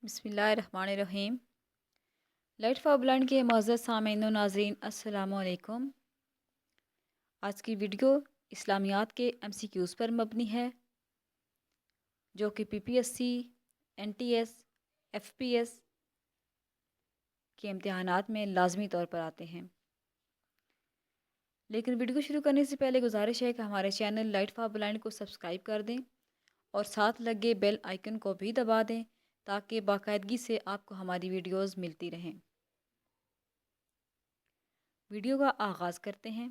بسم اللہ الرحمن الرحیم۔ لائٹ فار بلائنڈ کے معزز سامعین و ناظرین، السلام علیکم۔ آج کی ویڈیو اسلامیات کے MCQs پر مبنی ہے، جو کہ PPSC، NTS، FPS کے امتحانات میں لازمی طور پر آتے ہیں۔ لیکن ویڈیو شروع کرنے سے پہلے گزارش ہے کہ ہمارے چینل لائٹ فار بلائنڈ کو سبسکرائب کر دیں اور ساتھ لگے بیل آئیکن کو بھی دبا دیں تاکہ باقاعدگی سے آپ کو ہماری ویڈیوز ملتی رہیں۔ ویڈیو کا آغاز کرتے ہیں۔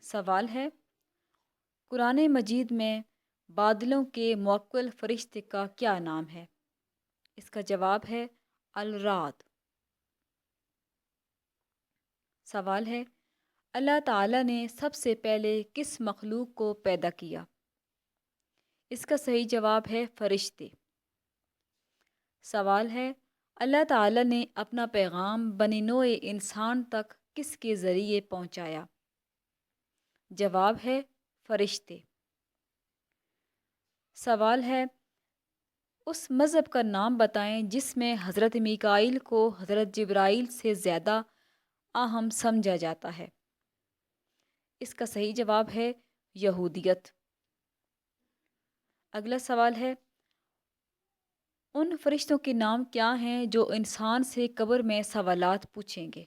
سوال ہے، قرآن مجید میں بادلوں کے موکل فرشتے کا کیا نام ہے؟ اس کا جواب ہے الرعد۔ سوال ہے، اللہ تعالیٰ نے سب سے پہلے کس مخلوق کو پیدا کیا؟ اس کا صحیح جواب ہے فرشتے۔ سوال ہے، اللہ تعالیٰ نے اپنا پیغام بنی نوع انسان تک کس کے ذریعے پہنچایا؟ جواب ہے فرشتے۔ سوال ہے، اس مذہب کا نام بتائیں جس میں حضرت میکائیل کو حضرت جبرائیل سے زیادہ اہم سمجھا جاتا ہے؟ اس کا صحیح جواب ہے یہودیت۔ اگلا سوال ہے، ان فرشتوں کے نام کیا ہیں جو انسان سے قبر میں سوالات پوچھیں گے؟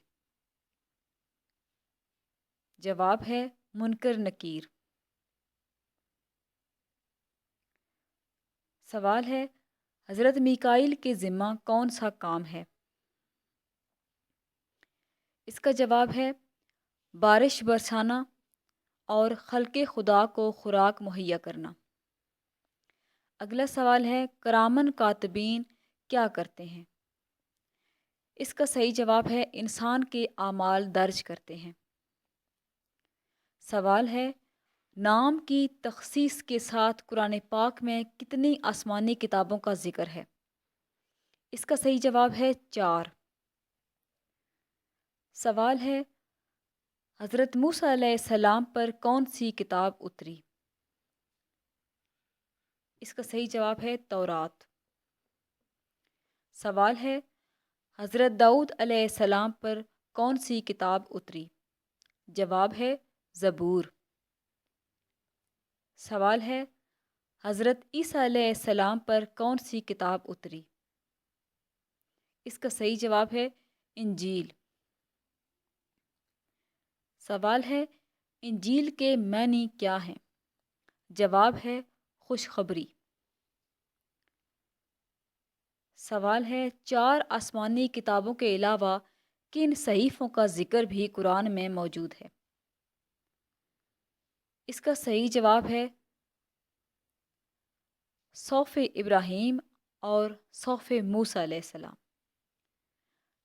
جواب ہے منکر نکیر۔ سوال ہے، حضرت میکائیل کے ذمہ کون سا کام ہے؟ اس کا جواب ہے بارش برسانا اور خلق خدا کو خوراک مہیا کرنا۔ اگلا سوال ہے، کرامن کاتبین کیا کرتے ہیں؟ اس کا صحیح جواب ہے انسان کے اعمال درج کرتے ہیں۔ سوال ہے، نام کی تخصیص کے ساتھ قرآن پاک میں کتنی آسمانی کتابوں کا ذکر ہے؟ اس کا صحیح جواب ہے 4۔ سوال ہے، حضرت موسیٰ علیہ السلام پر کون سی کتاب اتری؟ اس کا صحیح جواب ہے تورات۔ سوال ہے، حضرت داؤد علیہ السلام پر کون سی کتاب اتری؟ جواب ہے زبور۔ سوال ہے، حضرت عیسیٰ علیہ السلام پر کون سی کتاب اتری؟ اس کا صحیح جواب ہے انجیل۔ سوال ہے، انجیل کے معنی کیا ہیں؟ جواب ہے خوشخبری۔ سوال ہے، 4 آسمانی کتابوں کے علاوہ کن صحیفوں کا ذکر بھی قرآن میں موجود ہے؟ اس کا صحیح جواب ہے صحف ابراہیم اور صحف موسیٰ علیہ السلام۔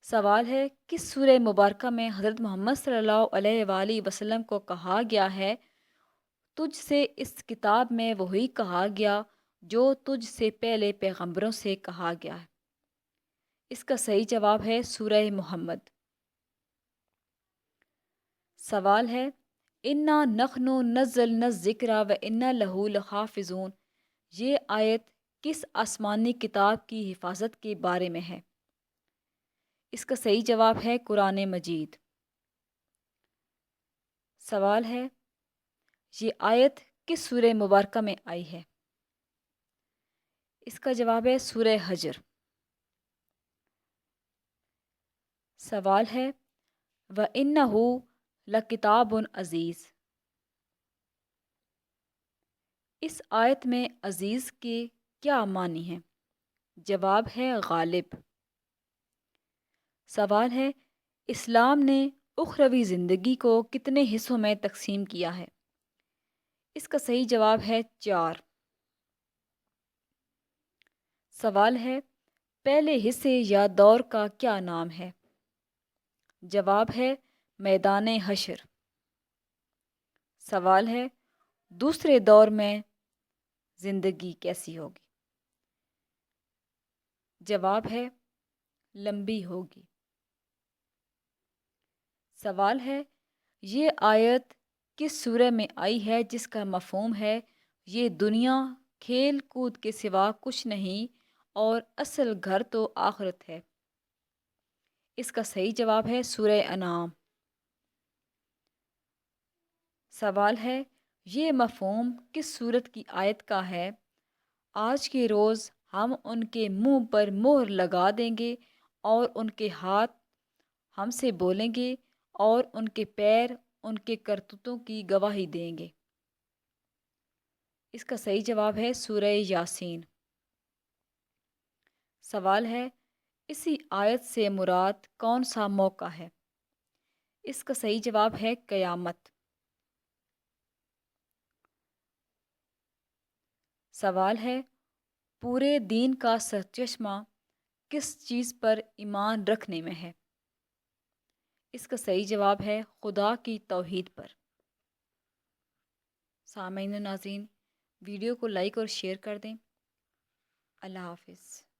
سوال ہے، کس سورہ مبارکہ میں حضرت محمد صلی اللہ علیہ وآلہ وسلم کو کہا گیا ہے تجھ سے اس کتاب میں وہی کہا گیا جو تجھ سے پہلے پیغمبروں سے کہا گیا ہے؟ اس کا صحیح جواب ہے سورہ محمد۔ سوال ہے، انا نحن نزلنا الذکر و انا لہ لحافظون، یہ آیت کس آسمانی کتاب کی حفاظت کے بارے میں ہے؟ اس کا صحیح جواب ہے قرآن مجید۔ سوال ہے، یہ آیت کس سورہ مبارکہ میں آئی ہے؟ اس کا جواب ہے سورہ حجر۔ سوال ہے، وَإِنَّهُ لَكِتَابٌ عزیز، اس آیت میں عزیز کے کیا معنی ہیں؟ جواب ہے غالب۔ سوال ہے، اسلام نے اخروی زندگی کو کتنے حصوں میں تقسیم کیا ہے؟ اس کا صحیح جواب ہے 4۔ سوال ہے، پہلے حصے یا دور کا کیا نام ہے؟ جواب ہے میدان حشر۔ سوال ہے، دوسرے دور میں زندگی کیسی ہوگی؟ جواب ہے لمبی ہوگی۔ سوال ہے، یہ آیت کس سورہ میں آئی ہے جس کا مفہوم ہے یہ دنیا کھیل کود کے سوا کچھ نہیں اور اصل گھر تو آخرت ہے؟ اس کا صحیح جواب ہے سورہ انعام۔ سوال ہے، یہ مفہوم کس صورت کی آیت کا ہے؟ آج کے روز ہم ان کے منہ پر مہر لگا دیں گے اور ان کے ہاتھ ہم سے بولیں گے اور ان کے پیر ان کے کرتوتوں کی گواہی دیں گے۔ اس کا صحیح جواب ہے سورہ یاسین۔ سوال ہے، اسی آیت سے مراد کون سا موقع ہے؟ اس کا صحیح جواب ہے قیامت۔ سوال ہے، پورے دین کا سرچشمہ کس چیز پر ایمان رکھنے میں ہے؟ اس کا صحیح جواب ہے خدا کی توحید پر۔ سامعین و ناظرین، ویڈیو کو لائک اور شیئر کر دیں۔ اللہ حافظ۔